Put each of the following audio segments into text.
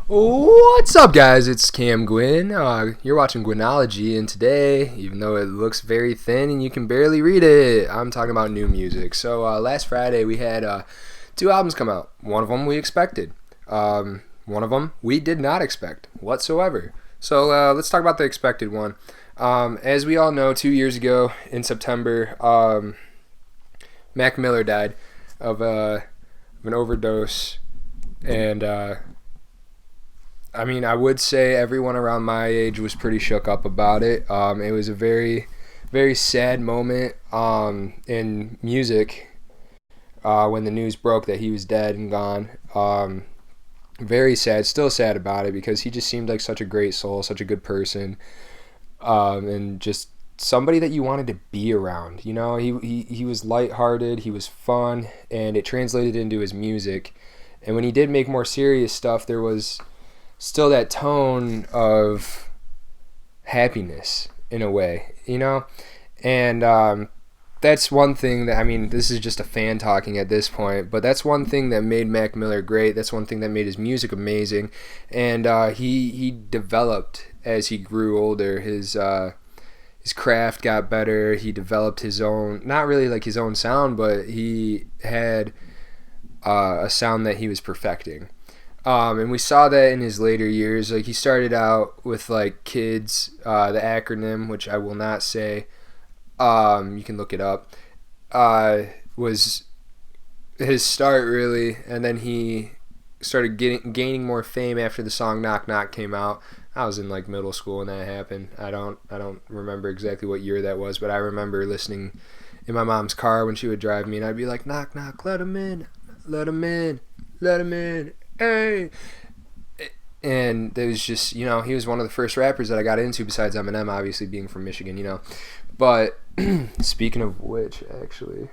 What's up, guys? It's Cam Gwyn. You're watching Gwynology, and today, even though it looks very thin and you can barely read it, I'm talking about new music. So last Friday we had two albums come out. One of them we expected. One of them we did not expect whatsoever. So let's talk about the expected one. As we all know, 2 years ago in September, Mac Miller died of an overdose, and I would say everyone around my age was pretty shook up about it. It was a very, very sad moment in music when the news broke that he was dead and gone. Very sad, still sad about it because he just seemed like such a great soul, such a good person, and just somebody that you wanted to be around. You know, he was lighthearted, he was fun, and it translated into his music. And when he did make more serious stuff, there was still that tone of happiness in a way, you know? And that's one thing that, this is just a fan talking at this point, but that's one thing that made Mac Miller great. That's one thing that made his music amazing. And he developed as he grew older. His craft got better. He developed his own, not really like his own sound, but he had a sound that he was perfecting. And we saw that in his later years. Like, he started out with like Kids, the acronym, which I will not say. You can look it up. Was his start really, and then he started gaining more fame after the song "Knock Knock" came out. I was in like middle school when that happened. I don't remember exactly what year that was, but I remember listening in my mom's car when she would drive me, and I'd be like, "Knock knock, let him in, let him in, let him in." Hey, and it was just, he was one of the first rappers that I got into besides Eminem, obviously being from Michigan, but speaking of which, actually,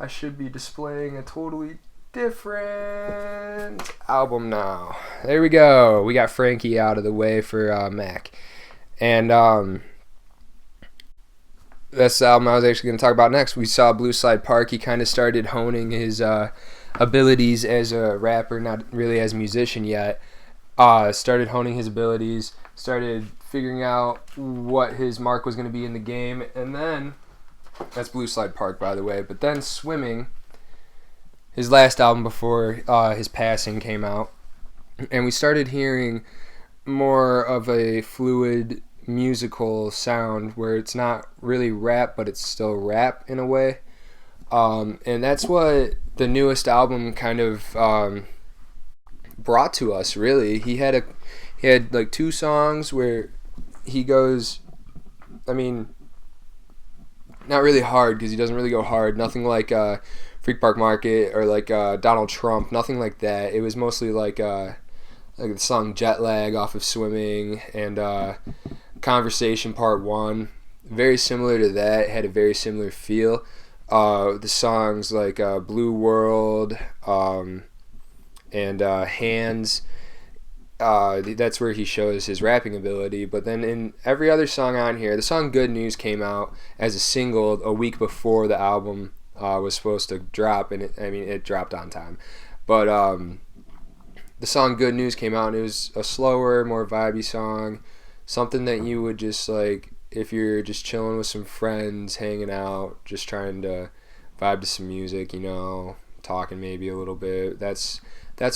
I should be displaying a totally different album now. There we go. We got Frankie out of the way for Mac, and that's the album I was actually going to talk about next. We saw Blue Slide Park. He kind of started honing his abilities as a rapper, not really as a musician yet. Started honing his abilities, started figuring out what his mark was going to be in the game, and then, that's Blue Slide Park, by the way, but then Swimming, his last album before his passing, came out, and we started hearing more of a fluid musical sound where it's not really rap, but it's still rap in a way. And that's what the newest album kind of brought to us, really. He had like two songs where he goes, not really hard, because he doesn't really go hard. Nothing like Freak Park Market or like Donald Trump. Nothing like that. It was mostly like the song Jet Lag off of Swimming and Conversation Part 1. Very similar to that. It had a very similar feel. The songs like Blue World and Hands, that's where he shows his rapping ability. But then in every other song on here, the song Good News came out as a single a week before the album was supposed to drop, and it dropped on time. But the song Good News came out, and it was a slower, more vibey song, something that you would just like if you're just chilling with some friends, hanging out, just trying to vibe to some music, talking maybe a little bit. That's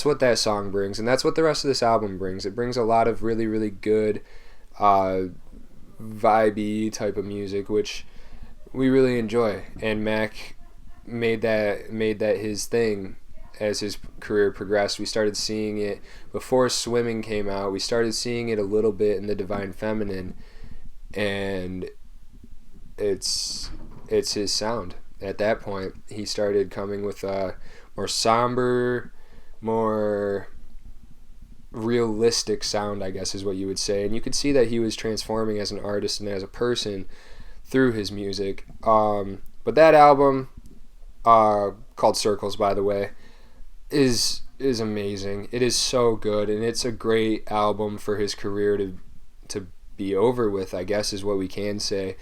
what that song brings, and that's what the rest of this album brings. It brings a lot of really, really good vibey type of music, which we really enjoy. And Mac made that his thing as his career progressed. We started seeing it before Swimming came out. We started seeing it a little bit in The Divine Feminine, and it's his sound. At that point, he started coming with a more somber, more realistic sound, I guess is what you would say. And you could see that he was transforming as an artist and as a person through his music. But that album, called Circles, by the way, is amazing. It is so good, and it's a great album for his career to be over with, I guess is what we can say.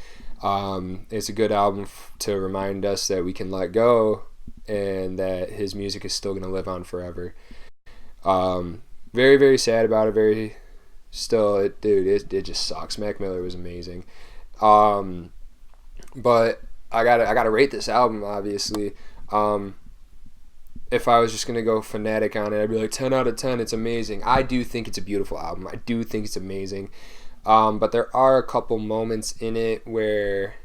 It's a good album to remind us that we can let go and that his music is still going to live on forever. Very, very sad about it. Very still, it just sucks. Mac Miller was amazing. Um, but I gotta rate this album. Obviously, um, if I was just gonna go fanatic on it, I'd be like 10 out of 10. It's amazing. I do think it's a beautiful album. I do think it's amazing. But there are a couple moments in it where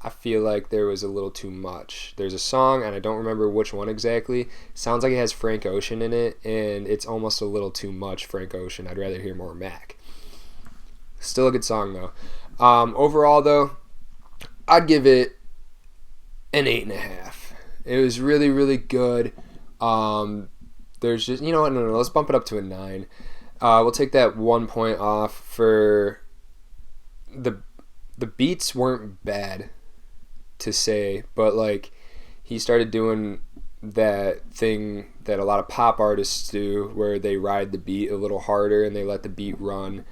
I feel like there was a little too much. There's a song, and I don't remember which one exactly. Sounds like it has Frank Ocean in it, and it's almost a little too much Frank Ocean. I'd rather hear more Mac. Still a good song though. Overall though, I'd give it an 8.5. It was really, really good. There's just, you know what? No, let's bump it up to a 9. We'll take that 1 point off for the beats weren't bad to say, but like he started doing that thing that a lot of pop artists do, where they ride the beat a little harder and they let the beat run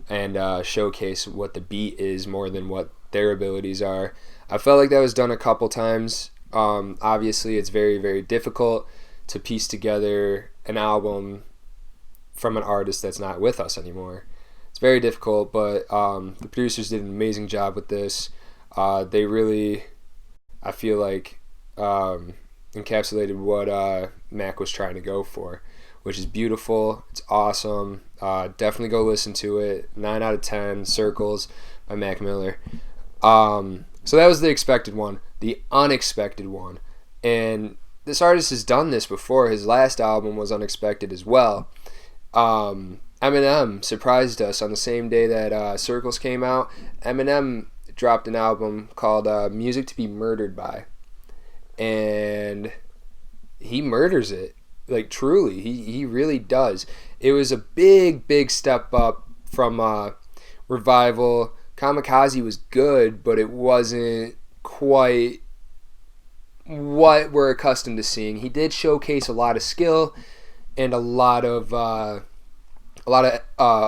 and showcase what the beat is more than what their abilities are. I felt like that was done a couple times. Obviously, it's very, very difficult to piece together an album from an artist that's not with us anymore. It's very difficult, but the producers did an amazing job with this. They really, I feel like, encapsulated what Mac was trying to go for, which is beautiful. It's awesome. Definitely go listen to it. 9 out of 10, Circles by Mac Miller. So that was the expected one. The unexpected one. And this artist has done this before. His last album was unexpected as well. Eminem surprised us on the same day that Circles came out. Eminem dropped an album called Music to Be Murdered By. And he murders it. Like, truly. He really does. It was a big, big step up from Revival. Kamikaze was good, but it wasn't quite what we're accustomed to seeing. He did showcase a lot of skill, and a lot of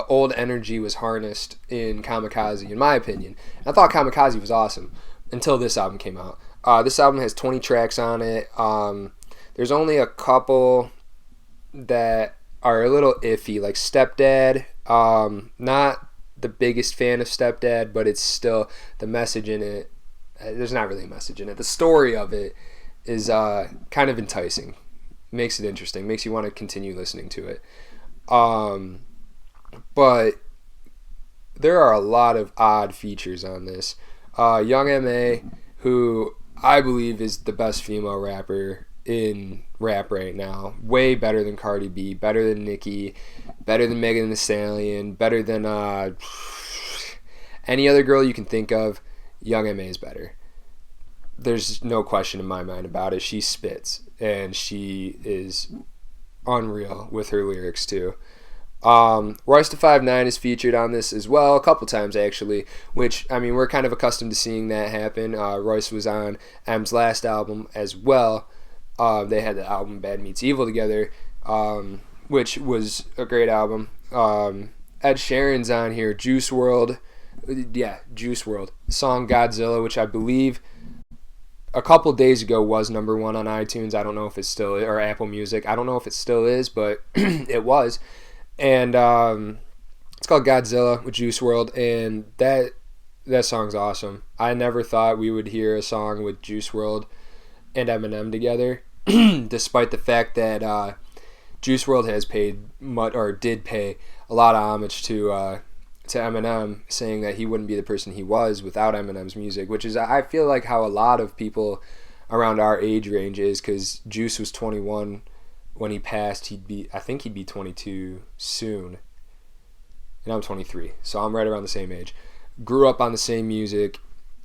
old energy was harnessed in Kamikaze, in my opinion. And I thought Kamikaze was awesome until this album came out. This album has 20 tracks on it. There's only a couple that are a little iffy, like Stepdad. Not the biggest fan of Stepdad, but it's still, the message in it, there's not really a message in it. The story of it is kind of enticing. Makes it interesting. Makes you want to continue listening to it. But there are a lot of odd features on this. Young M.A., who I believe is the best female rapper in rap right now. Way better than Cardi B, better than Nicki, better than Megan Thee Stallion, better than any other girl you can think of. Young M.A. is better. There's no question in my mind about it. She spits, and she is unreal with her lyrics too. Royce da 5'9" is featured on this as well, a couple times actually, which, I mean, we're kind of accustomed to seeing that happen. Royce was on M's last album as well. They had the album Bad Meets Evil together, which was a great album. Ed Sheeran's on here. Juice WRLD. Juice WRLD. Song Godzilla, which I believe a couple days ago was number 1 on iTunes. I don't know if it's still, or Apple Music. I don't know if it still is, but it was. And it's called Godzilla with Juice WRLD, and that song's awesome. I never thought we would hear a song with Juice WRLD and Eminem together, despite the fact that Juice WRLD has did pay a lot of homage to Eminem, saying that he wouldn't be the person he was without Eminem's music, which is, I feel like, how a lot of people around our age range is, because Juice was 21 when he passed. I think he'd be 22 soon, and I'm 23, so I'm right around the same age. Grew up on the same music,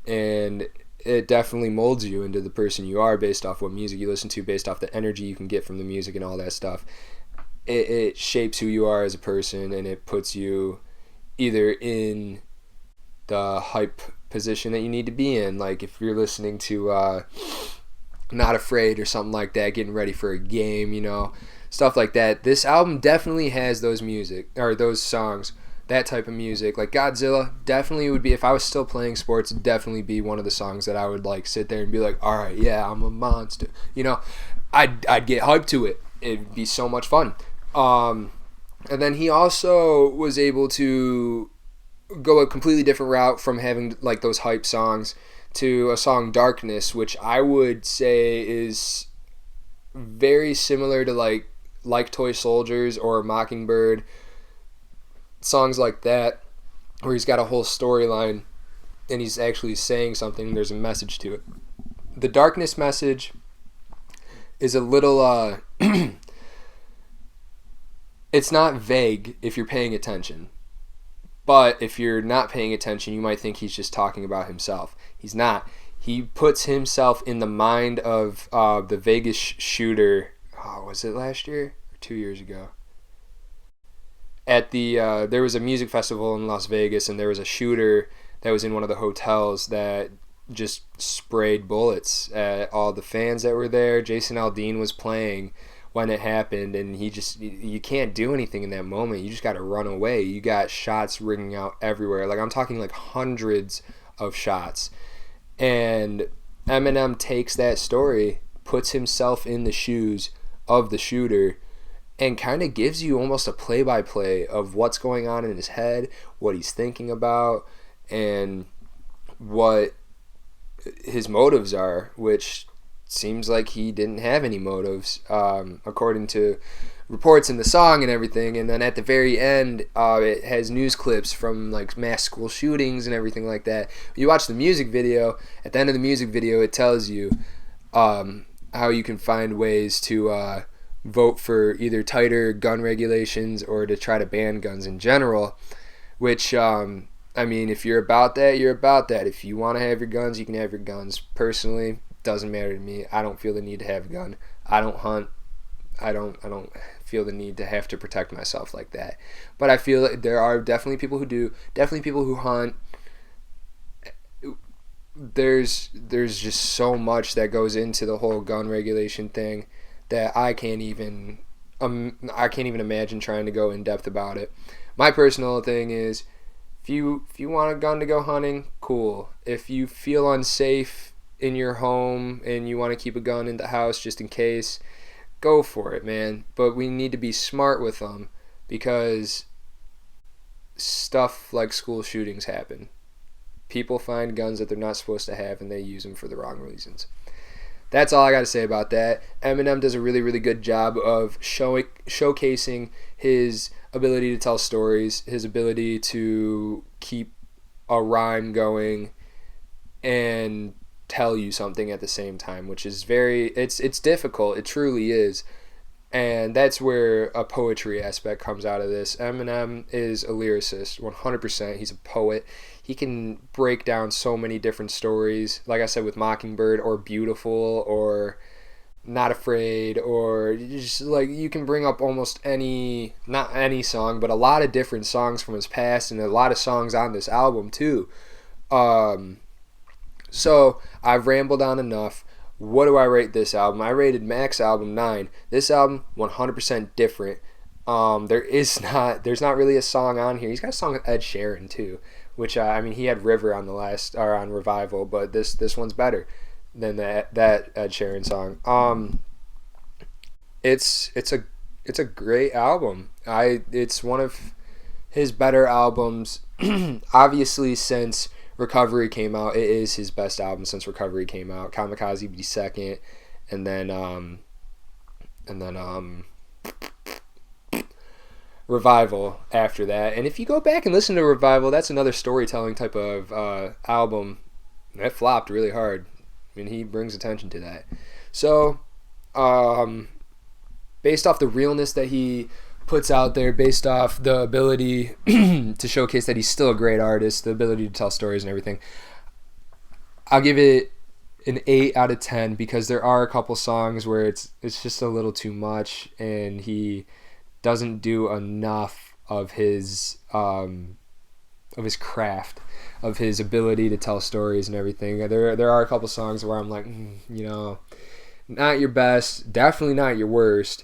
and it definitely molds you into the person you are based off what music you listen to, based off the energy you can get from the music and all that stuff. It shapes who you are as a person, and it puts you either in the hype position that you need to be in. Like if you're listening to Not Afraid or something like that, getting ready for a game, stuff like that. This album definitely has those songs, that type of music. Like Godzilla definitely would be, if I was still playing sports, definitely be one of the songs that I would like sit there and be like, all right, yeah, I'm a monster. I'd get hyped to it. It'd be so much fun. And then he also was able to go a completely different route from having like those hype songs to a song Darkness, which I would say is very similar to like Toy Soldiers or Mockingbird, songs like that, where he's got a whole storyline and he's actually saying something. There's a message to it. The Darkness message is a little it's not vague if you're paying attention. But if you're not paying attention, you might think he's just talking about himself. He's not. He puts himself in the mind of the Vegas shooter. Oh, was it last year or 2 years ago? At the there was a music festival in Las Vegas, and there was a shooter that was in one of the hotels that just sprayed bullets at all the fans that were there. Jason Aldean was playing when it happened, and you can't do anything in that moment. You just got to run away. You got shots ringing out everywhere. Like, I'm talking like hundreds of shots. And Eminem takes that story, puts himself in the shoes of the shooter, and kind of gives you almost a play-by-play of what's going on in his head, what he's thinking about, and what his motives are, which seems like he didn't have any motives, according to reports in the song and everything. And then at the very end, it has news clips from like mass school shootings and everything like that. You watch the music video. At the end of the music video, it tells you how you can find ways to vote for either tighter gun regulations or to try to ban guns in general, which I mean, if you're about that, you're about that. If you want to have your guns, you can have your guns. Personally, doesn't matter to me. I don't feel the need to have a gun. I don't hunt. I don't feel the need to have to protect myself like that. But I feel like there are definitely people who do. Definitely people who hunt. There's just so much that goes into the whole gun regulation thing that I can't even imagine trying to go in depth about it. My personal thing is, if you want a gun to go hunting, cool. If you feel unsafe in your home and you want to keep a gun in the house just in case, go for it, man. But we need to be smart with them, because stuff like school shootings happen. People find guns that they're not supposed to have and they use them for the wrong reasons. That's all I got to say about that. Eminem does a really, really good job of showcasing his ability to tell stories, his ability to keep a rhyme going and tell you something at the same time, which is it's difficult. It truly is. And that's where a poetry aspect comes out of this. Eminem is a lyricist, 100%. He's a poet. He can break down so many different stories, like I said, with Mockingbird or Beautiful or Not Afraid, or just like you can bring up almost any, not any song, but a lot of different songs from his past and a lot of songs on this album too. So I've rambled on enough. What do I rate this album? I rated Mac's album 9. This album 100% different. There's not really a song on here. He's got a song with Ed Sheeran too, which I mean, he had River on on Revival, but this one's better than that Ed Sheeran song. It's a great album. It's one of his better albums. Obviously, since Recovery came out, it is his best album since Recovery came out. Kamikaze would be second, and then Revival after that. And if you go back and listen to Revival, that's another storytelling type of album that flopped really hard. I mean, he brings attention to that. So, based off the realness that he puts out there, based off the ability to showcase that he's still a great artist, the ability to tell stories and everything, I'll give it an 8 out of 10, because there are a couple songs where it's just a little too much and he doesn't do enough of his craft, of his ability to tell stories and everything. There are a couple songs where I'm like, not your best, definitely not your worst.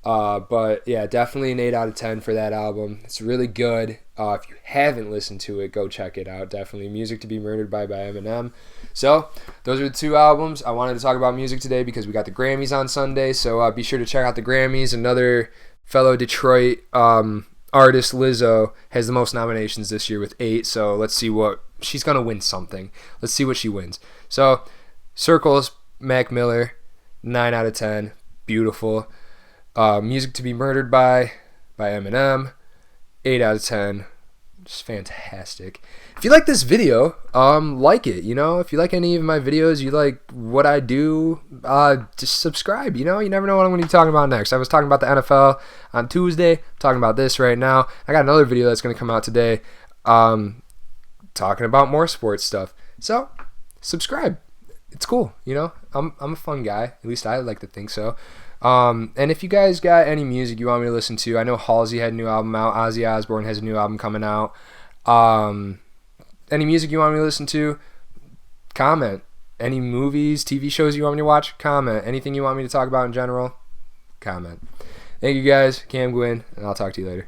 But yeah, definitely an 8 out of 10 for that album. It's really good. If you haven't listened to it, go check it out. Definitely. Music to be Murdered by Eminem. So those are the two albums. I wanted to talk about music today because we got the Grammys on Sunday. So be sure to check out the Grammys. Another fellow Detroit artist, Lizzo, has the most nominations this year with 8. So let's see what she's gonna win something. Let's see what she wins. So Circles, Mac Miller, 9 out of 10. Beautiful. Music to be Murdered by Eminem, 8 out of 10. Just fantastic. If you like this video, like it. If you like any of my videos, you like what I do, just subscribe. You never know what I'm going to be talking about next. I was talking about the NFL on Tuesday. I'm talking about this right now. I got another video that's going to come out today, talking about more sports stuff. So subscribe. It's cool. I'm a fun guy. At least I like to think so. And if you guys got any music you want me to listen to, I know Halsey had a new album out. Ozzy Osbourne has a new album coming out. Any music you want me to listen to, comment. Any movies, TV shows you want me to watch, comment. Anything you want me to talk about in general, comment. Thank you guys. Cam Gwynn, and I'll talk to you later.